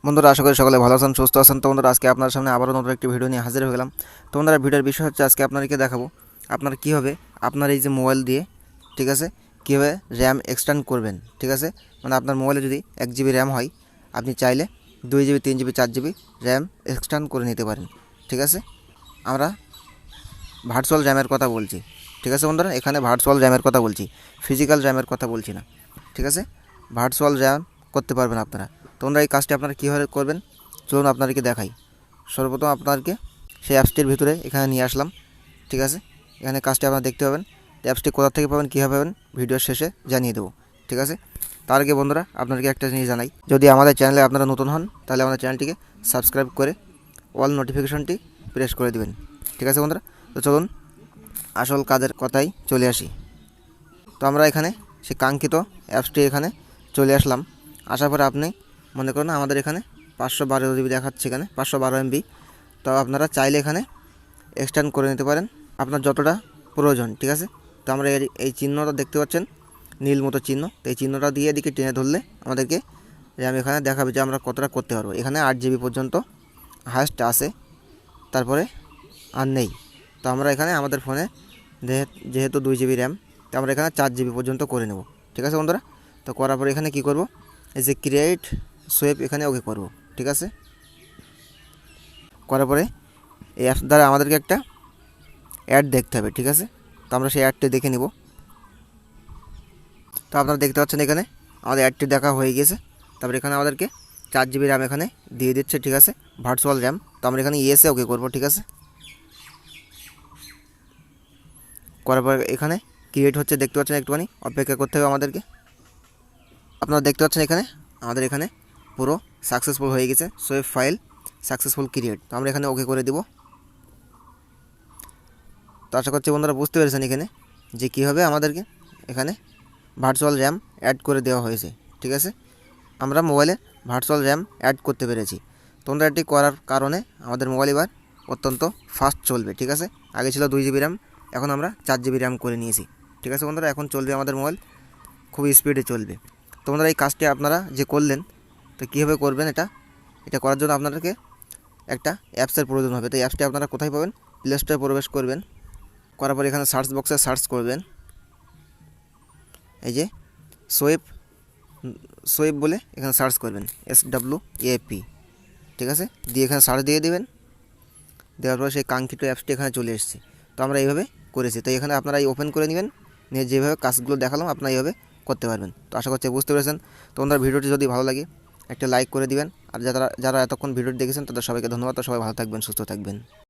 বন্ধুরা আশা করি সকলে ভালো আছেন, সুস্থ আছেন। তো বন্ধুরা আজকে আপনার সামনে আবারও নতুন একটি ভিডিও নিয়ে হাজির হয়ে গেলাম। তো বন্ধুরা ভিডিওর বিষয় হচ্ছে আজকে আপনাদেরকে দেখাবো আপনারা কীভাবে আপনার এই যে মোবাইল দিয়ে, ঠিক আছে, কীভাবে র্যাম এক্সটেন্ড করবেন। ঠিক আছে, মানে আপনার মোবাইলে যদি 1 GB র্যাম হয়, আপনি চাইলে 2 GB 3 GB 4 GB RAM extend করে নিতে পারেন। ঠিক আছে, আমরা ভার্চুয়াল র্যামের কথা বলছি। ঠিক আছে বন্ধুরা, এখানে ভার্চুয়াল র্যামের কথা বলছি, ফিজিক্যাল র্যামের কথা বলছি না। ঠিক আছে, ভার্চুয়াল র্যাম করতে পারবেন আপনারা। তোমরা এই কাজটি আপনারা কীভাবে করবেন চলুন আপনাদেরকে দেখাই। সর্বপ্রথম আপনাদেরকে সেই অ্যাপসটির ভিতরে এখানে নিয়ে আসলাম। ঠিক আছে, এখানে কাজটি আপনারা দেখতে পাবেন। অ্যাপসটি কোথা থেকে পাবেন, কীভাবে পাবেন, ভিডিওর শেষে জানিয়ে দেবো। ঠিক আছে, তার আগে বন্ধুরা আপনাদেরকে একটা জিনিস জানাই, যদি আমাদের চ্যানেলে আপনারা নতুন হন তাহলে আমাদের চ্যানেলটিকে সাবস্ক্রাইব করে অল নোটিফিকেশনটি প্রেস করে দেবেন। ঠিক আছে বন্ধুরা, তো চলুন আসল কাজের কথাই চলে আসি। তো আমরা এখানে সেই কাঙ্ক্ষিত অ্যাপসটি এখানে চলে আসলাম। আসার পরে আপনি মনে করুন আমাদের এখানে 512 GB দেখাচ্ছে, এখানে 512 MB। তো আপনারা চাইলে এখানে এক্সটেন্ড করে নিতে পারেন আপনার যতটা প্রয়োজন। ঠিক আছে, তো আমরা এই চিহ্নটা দেখতে পাচ্ছেন, নীল মতো চিহ্ন, তো এই চিহ্নটা দিয়ে এদিকে টেনে ধরলে আমাদেরকে র্যাম এখানে দেখাবে যে আমরা কতটা করতে পারবো। এখানে 8 GB পর্যন্ত হাইস্ট আছে, তারপরে আর নেই। তো আমরা এখানে আমাদের ফোনে যেহেতু 2 GB র্যাম, তো আমরা এখানে 4 GB পর্যন্ত করে নেব। ঠিক আছে বন্ধুরা, তো করার পরে এখানে কি করব, এই যে ক্রিয়েট সোয়েপ এখানে ওকে করব। ঠিক আছে, করার পরে এই অ্যাপস দ্বারা আমাদেরকে একটা অ্যাড দেখতে হবে। ঠিক আছে, তো আমরা সেই অ্যাডটি দেখে নিব। তো আপনারা দেখতে পাচ্ছেন এখানে আমাদের অ্যাডটি দেখা হয়ে গেছে। তারপরে এখানে আমাদেরকে 4 GB র্যাম এখানে দিয়ে দিচ্ছে। ঠিক আছে, ভার্চুয়াল র্যাম। তো আমরা এখানে ইয়েসে ওকে করব। ঠিক আছে, করার পর এখানে ক্রিয়েট হচ্ছে, দেখতে পাচ্ছেন, একটুখানি অপেক্ষা করতে হবে আমাদেরকে। আপনারা দেখতে পাচ্ছেন এখানে আমাদের এখানে পুরো সাকসেসফুল হয়ে গেছে, সোয়েব ফাইল সাকসেসফুল ক্রিয়েট। তো আমরা এখানে ওকে করে দেব। তো আশা করছি বন্ধুরা বুঝতে পেরেছেন এখানে যে কীভাবে আমাদেরকে এখানে ভার্চুয়াল র্যাম অ্যাড করে দেওয়া হয়েছে। ঠিক আছে, আমরা মোবাইলে ভার্চুয়াল র্যাম অ্যাড করতে পেরেছি। তোমরা এটি করার কারণে আমাদের মোবাইল এবার অত্যন্ত ফাস্ট চলবে। ঠিক আছে, আগে ছিল 2 GB র্যাম, এখন আমরা 4 GB র্যাম করে নিয়েছি। ঠিক আছে বন্ধুরা, এখন চলবে আমাদের মোবাইল খুবই স্পিডে চলবে। তোমরা এই কাজটি আপনারা যে করলেন, তো কীভাবে করবেন এটা করার জন্য আপনাদেরকে একটা অ্যাপসের প্রয়োজন হবে। তো এই অ্যাপসটি আপনারা কোথায় পাবেন, প্লে স্টোরে প্রবেশ করবেন। করার পর এখানে সার্চ বক্সে সার্চ করবেন এই যে সোয়েব বলে এখানে সার্চ করবেন, SWAP। ঠিক আছে, দিয়ে এখানে সার্চ দিয়ে দেবেন। দেওয়ার পর সেই কাঙ্ক্ষিত অ্যাপসটি এখানে চলে এসেছে। তো আমরা এইভাবে করেছি। তো এখানে আপনারা এই ওপেন করে নেবেন, নিয়ে যেভাবে কাজগুলো দেখালাম আপনারা এইভাবে করতে পারবেন। তো আশা করছি বুঝতে পেরেছেন। তো আপনার ভিডিওটি যদি ভালো লাগে একটা লাইক করে দিবেন। আর যারা এতক্ষণ ভিডিওটি দেখেছেন তাদের সবাইকে ধন্যবাদ। তো সবাই ভালো থাকবেন, সুস্থ থাকবেন।